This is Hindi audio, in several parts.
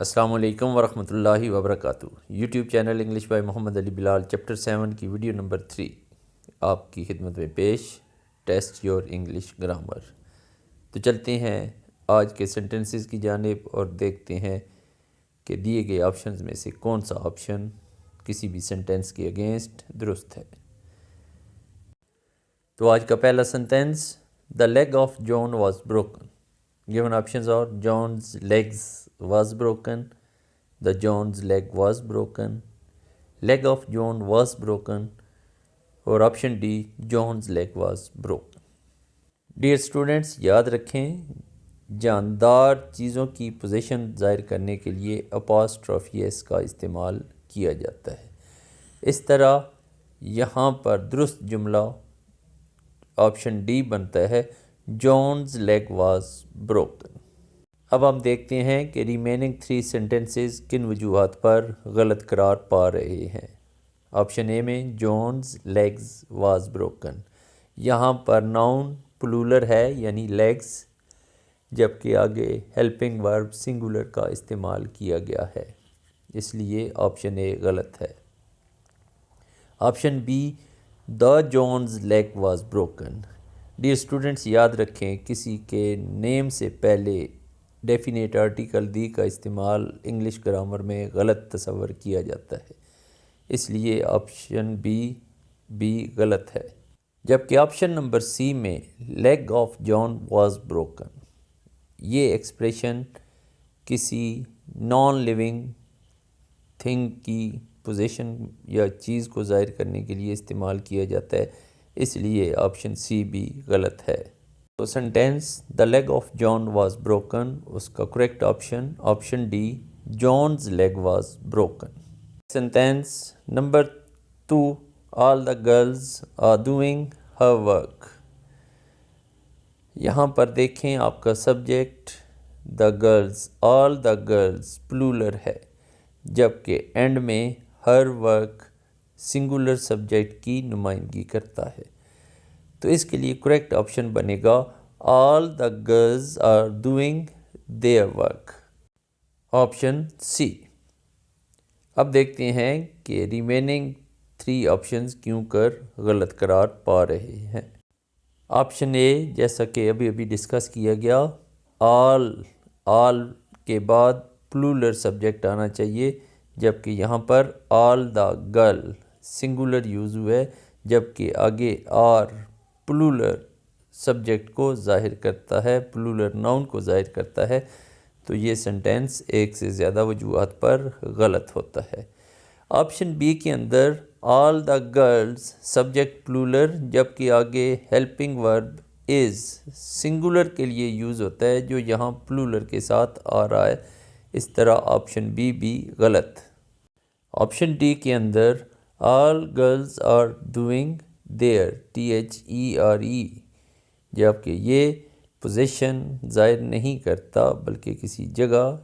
अस्सलाम वालेकुम वरहमतुल्लाहि वबरकातुहू। YouTube channel English by Mohammad Ali Bilal chapter 7 की वीडियो नंबर 3 आपकी खिदमत में पेश। Test your English grammar. तो चलते हैं आज के सेंटेंसेस की जानिब और देखते हैं कि दिए गए ऑप्शंस में से कौन सा ऑप्शन किसी भी सेंटेंस के अगेंस्ट दुरुस्त है। तो आज का पहला sentence, the leg of John was broken. Given options are John's legs was broken, the John's leg was broken, leg of John was broken, और option D, John's leg was broken. Dear students, याद रखें जानदार चीज़ों की पोजीशन ज़ाहिर करने के लिए अपॉस्ट्रोफी एस का इस्तेमाल किया जाता है। इस तरह यहाँ पर दुरुस्त जुमला ऑप्शन डी बनता है, John's leg was broken। अब हम देखते हैं कि रिमेनिंग 3 सेंटेंसेस किन वजूहात पर गलत करार पा रहे हैं। ऑप्शन ए में John's legs was broken, यहाँ पर नाउन प्लूरल है यानी लेग्स, जबकि आगे हेल्पिंग वर्ब सिंगुलर का इस्तेमाल किया गया है, इसलिए ऑप्शन ए गलत है। Option B, the John's leg was broken। Dear students, याद रखें किसी के नेम से पहले डेफिनेट आर्टिकल दी का इस्तेमाल इंग्लिश ग्रामर में गलत तस्वर किया जाता है, इसलिए ऑप्शन बी गलत है। जबकि ऑप्शन नंबर सी में leg of John was broken, ये एक्सप्रेशन किसी नॉन लिविंग थिंग की पोजीशन या चीज़ को ज़ाहिर करने के लिए इस्तेमाल किया जाता है, इसलिए ऑप्शन सी भी गलत है। तो sentence the leg of John was broken, उसका correct option D, John's leg was broken. Sentence number 2, all the girls are doing her work. यहाँ पर देखें आपका subject the girls, all the girls plural है, जबकि एंड में हर वर्क सिंगुलर सब्जेक्ट की नुमाइंदगी करता है। तो इसके लिए करेक्ट ऑप्शन बनेगा all the girls are doing their work, option C. अब देखते हैं कि रिमेनिंग 3 ऑप्शंस क्यों कर गलत करार पा रहे हैं। ऑप्शन ए, जैसा कि अभी डिस्कस किया गया, ऑल के बाद प्लूरल सब्जेक्ट आना चाहिए, जबकि यहाँ पर all the girl singular use हुआ है, जबकि आगे आर प्लूरल सब्जेक्ट को ज़ाहिर करता है, प्लूरल नाउन को ज़ाहिर करता है। तो ये सेंटेंस एक से ज़्यादा वजूहात पर गलत होता है। ऑप्शन बी के अंदर all the girls subject plural, जबकि आगे हेल्पिंग वर्ब इज़ सिंगुलर के लिए यूज़ होता है, जो यहाँ प्लूरल के साथ आ रहा है। इस तरह ऑप्शन बी भी गलत। ऑप्शन डी के अंदर all girls are doing their, THERE, जबकि ये पोजीशन ज़ाहिर नहीं करता बल्कि किसी जगह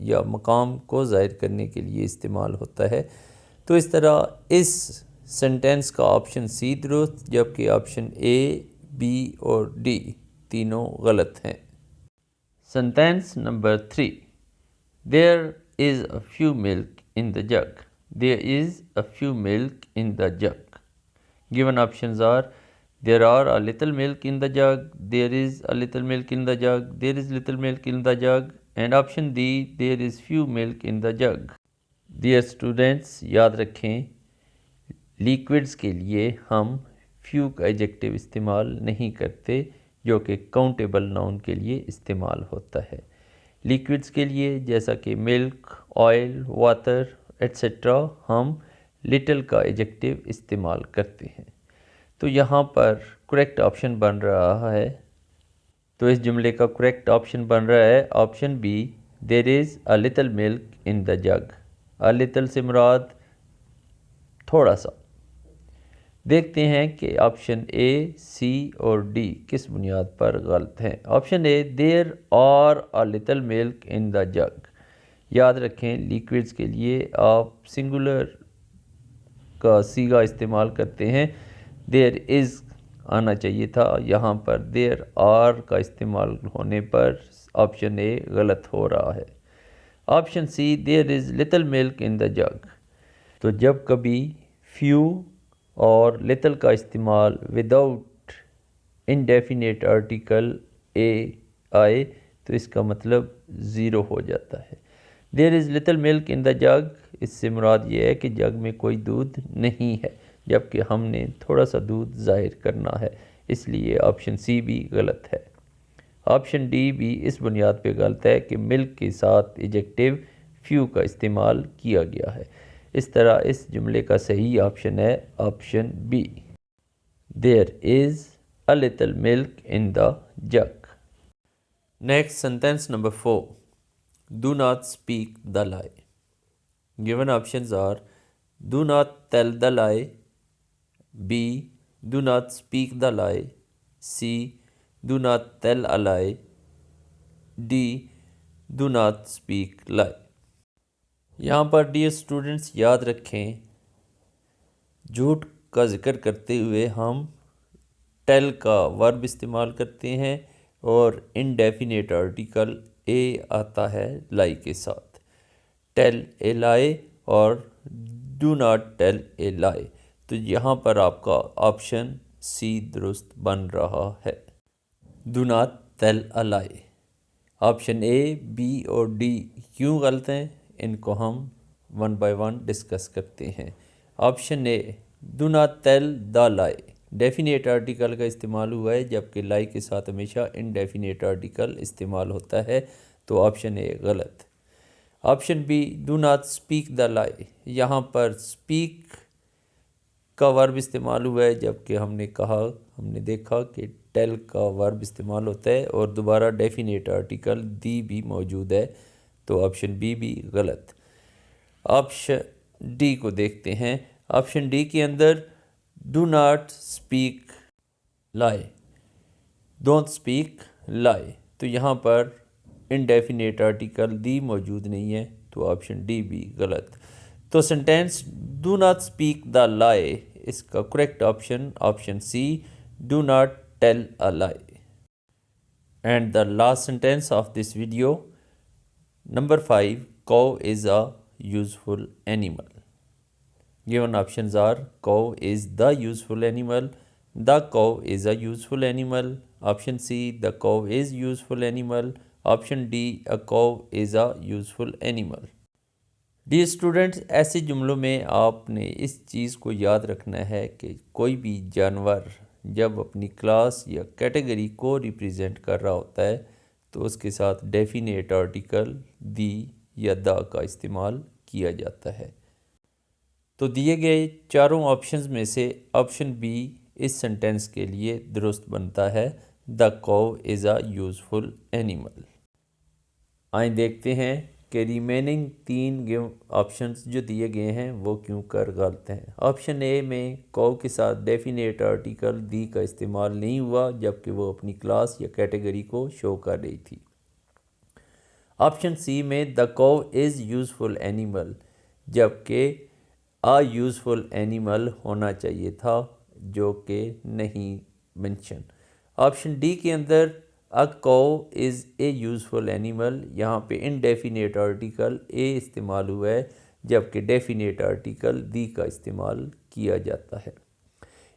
या मकाम को ज़ाहिर करने के लिए इस्तेमाल होता है। तो इस तरह इस सेंटेंस का ऑप्शन सी दुरुस्त, जबकि ऑप्शन ए, बी और डी तीनों गलत हैं। Sentence number 3, there is a few milk in the jug. There is a few milk in the jug. Given options are there are a little milk in the jug, there is a little milk in the jug, there is little milk in the jug, and option D, there is few milk in the jug. Dear students, याद रखें लिक्विड्स के लिए हम few का एडजेक्टिव इस्तेमाल नहीं करते, जो कि काउंटेबल नाउन के लिए इस्तेमाल होता है। लिक्विड्स के लिए जैसा कि मिल्क, ऑयल, वाटर एट्सेट्रा हम लिटिल का एडजेक्टिव इस्तेमाल करते हैं। तो यहाँ पर करेक्ट ऑप्शन बन रहा है, तो इस जुमले का करेक्ट ऑप्शन बन रहा है option B, there is a little milk in the jug. A little से मुराद थोड़ा सा। देखते हैं कि ऑप्शन ए, सी और डी किस बुनियाद पर गलत हैं। Option A, there are a little milk in the jug. याद रखें लिक्विड्स के लिए आप सिंगुलर का सीगा इस्तेमाल करते हैं, देयर इज़ आना चाहिए था, यहाँ पर देयर आर का इस्तेमाल होने पर ऑप्शन ए गलत हो रहा है। Option C, there is little milk in the jug. तो जब कभी फ्यू और लिटिल का इस्तेमाल विदाउट इंडेफिनेट आर्टिकल ए आए तो इसका मतलब ज़ीरो हो जाता है। There is little milk in the jug, इससे मुराद ये है कि जग में कोई दूध नहीं है, जबकि हमने थोड़ा सा दूध ज़ाहिर करना है, इसलिए ऑप्शन सी भी गलत है। ऑप्शन डी भी इस बुनियाद पे गलत है कि मिल्क के साथ एडजेक्टिव फ्यू का इस्तेमाल किया गया है। इस तरह इस जुमले का सही ऑप्शन है option B, there is a little milk in the jug. Next sentence number 4. Do not speak the lie. Given options are do not tell the lie, B. Do not speak the lie, C. Do not tell a lie, D. Do not speak lie. यहाँ पर डियर स्टूडेंट्स याद रखें, झूठ का जिक्र करते हुए हम टेल का वर्ब इस्तेमाल करते हैं और इनडेफिनेट आर्टिकल ए आता है लाई के साथ। टेल ए लाई और डू नॉट टेल ए लाई, तो यहाँ पर आपका ऑप्शन सी दुरुस्त बन रहा है, do not tell a lie. Option A, B और डी क्यों गलत हैं, इनको हम वन बाय वन डिस्कस करते हैं। Option A, do not tell the lie, definite article का इस्तेमाल हुआ है, जबकि लाई के साथ हमेशा इनडेफिनेट आर्टिकल इस्तेमाल होता है, तो ऑप्शन ए गलत। Option B, do not speak the lie, यहाँ पर स्पीक का वर्ब इस्तेमाल हुआ है, जबकि हमने देखा कि टेल का वर्ब इस्तेमाल होता है और दोबारा डेफिनेट आर्टिकल दी भी मौजूद है, तो ऑप्शन बी भी गलत। ऑप्शन डी को देखते हैं। ऑप्शन डी के अंदर do not speak lie, don't speak lie, तो यहाँ पर इनडेफिनेट आर्टिकल दी मौजूद नहीं है, तो ऑप्शन डी भी गलत। तो sentence do not speak the lie, इसका correct option option C, do not tell a lie. And the last sentence of this video, number 5, cow is a useful animal. Given options are cow is the useful animal, the cow is a useful animal, option C, the cow is useful animal, option D, a cow is a useful animal. Dear students, ऐसे जुमलों में आपने इस चीज़ को याद रखना है कि कोई भी जानवर जब अपनी क्लास या कैटेगरी को रिप्रेजेंट कर रहा होता है तो उसके साथ डेफिनेट आर्टिकल दी या द का इस्तेमाल किया जाता है। तो दिए गए चारों ऑप्शंस में से ऑप्शन बी इस सेंटेंस के लिए दुरुस्त बनता है, the cow is a useful animal. आइए देखते हैं कि रिमेनिंग 3 ऑप्शंस जो दिए गए हैं वो क्यों कर गलत हैं। ऑप्शन ए में कॉव के साथ डेफिनेट आर्टिकल दी का इस्तेमाल नहीं हुआ, जबकि वो अपनी क्लास या कैटेगरी को शो कर रही थी। ऑप्शन सी में the cow is useful animal, जबकि अ यूज़फुल एनिमल होना चाहिए था, जो कि नहीं मेंशन। ऑप्शन डी के अंदर अ कॉव इज़ ए यूज़फुल एनिमल, यहाँ पे इनडेफिनेट आर्टिकल ए इस्तेमाल हुआ है, जबकि डेफिनेट आर्टिकल दी का इस्तेमाल किया जाता है।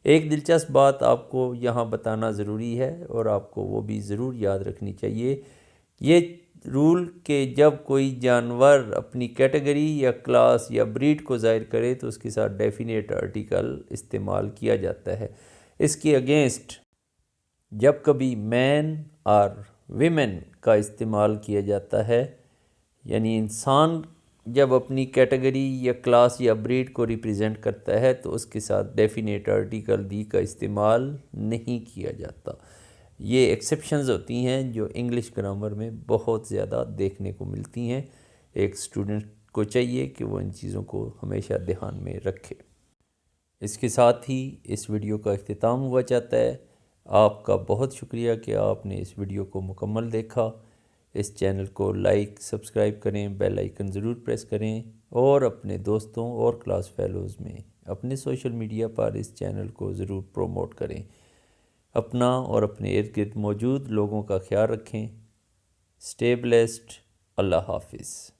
एक दिलचस्प बात आपको यहाँ बताना ज़रूरी है और आपको वो भी ज़रूर याद रखनी चाहिए, ये रूल के जब कोई जानवर अपनी कैटेगरी या क्लास या ब्रीड को ज़ाहिर करे तो उसके साथ डेफिनेट आर्टिकल इस्तेमाल किया जाता है। इसके अगेंस्ट जब कभी मैन और विमेन का इस्तेमाल किया जाता है, यानी इंसान जब अपनी कैटेगरी या क्लास या ब्रीड को रिप्रेजेंट करता है तो उसके साथ डेफिनेट आर्टिकल दी का इस्तेमाल नहीं किया जाता। ये एक्सेप्शंस होती हैं जो इंग्लिश ग्रामर में बहुत ज़्यादा देखने को मिलती हैं। एक स्टूडेंट को चाहिए कि वो इन चीज़ों को हमेशा ध्यान में रखे। इसके साथ ही इस वीडियो का इख्तिताम हुआ चाहता है। आपका बहुत शुक्रिया कि आपने इस वीडियो को मुकम्मल देखा। इस चैनल को लाइक सब्सक्राइब करें, बेल आइकन ज़रूर प्रेस करें और अपने दोस्तों और क्लास फेलोज़ में अपने सोशल मीडिया पर इस चैनल को ज़रूर प्रोमोट करें। अपना और अपने इर्द गिर्द मौजूद लोगों का ख्याल रखें। Stay blessed. अल्लाह हाफिज़।